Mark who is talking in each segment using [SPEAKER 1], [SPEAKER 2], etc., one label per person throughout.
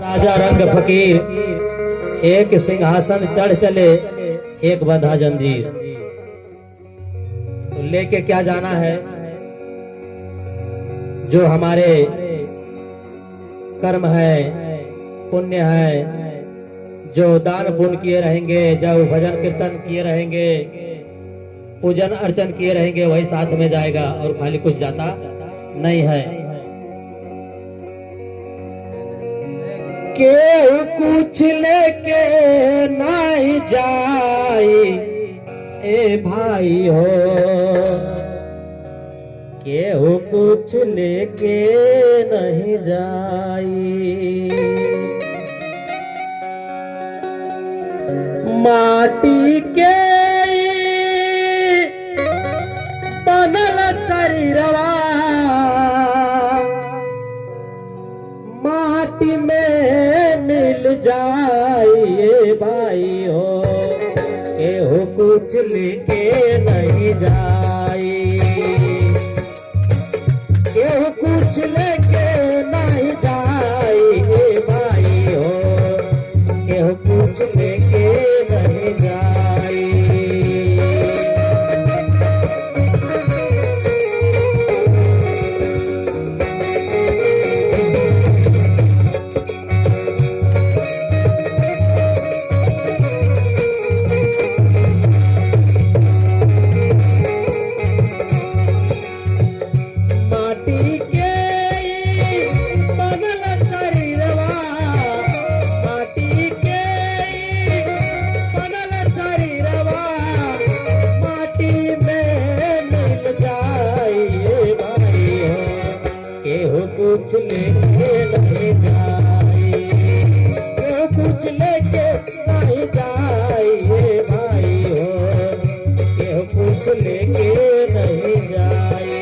[SPEAKER 1] राजा रंग फकीर एक सिंहासन चढ़ चले, एक बंधा जंजीर। तो लेके क्या जाना है? जो हमारे कर्म है, पुण्य है, जो दान पुण्य किए रहेंगे, जो भजन कीर्तन किए रहेंगे, पूजन अर्चन किए रहेंगे, वही साथ में जाएगा और खाली कुछ जाता नहीं है। केहू कुछ लेके नहीं जाई ए भाई हो, केहू कुछ लेके नहीं जाई। माटी के बनल शरीरवा, माटी में मिल जाइए भाई हो, केहू कुछ लेके नहीं जाई, केहू कुछ लेके नहीं जाइए भाई हो, केहू कुछ लेके नहीं जाई। कुछ लेके नहीं जाई, कुछ लेके नहीं जाइए भाई हो, केहू कुछ लेके नहीं जाई।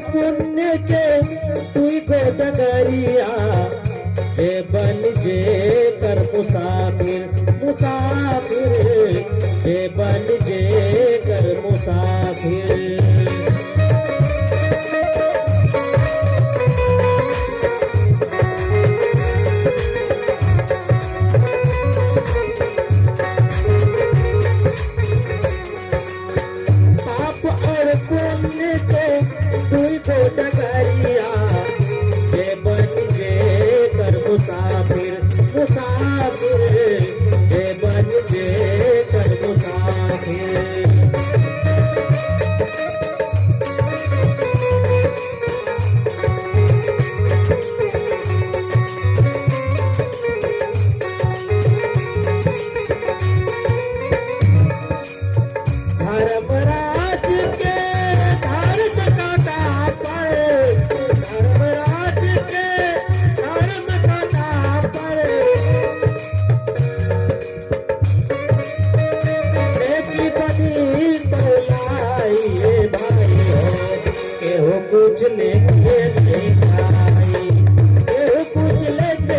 [SPEAKER 1] पुण्य के तुई को जगरिया, जे बन जे कर मुसाफिर मुसाफिर, जे बन जे कर मुसाफिर। पुण्य के तुई को डगरिया, जे बन जे कर मुसाफिर मुसाफिर, जे बन जे कर मुसाफिर। धर्मराज के धर्म काटा पर, धर्मराज के धर्म काटा पर, बेटी बनी तो लाइए भाई हो, केहू कुछ लेके नहीं खाई, केहू कुछ लेके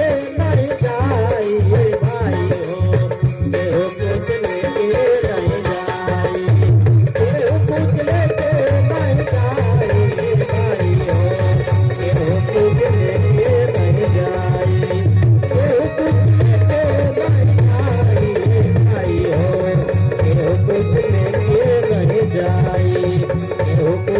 [SPEAKER 1] केहू के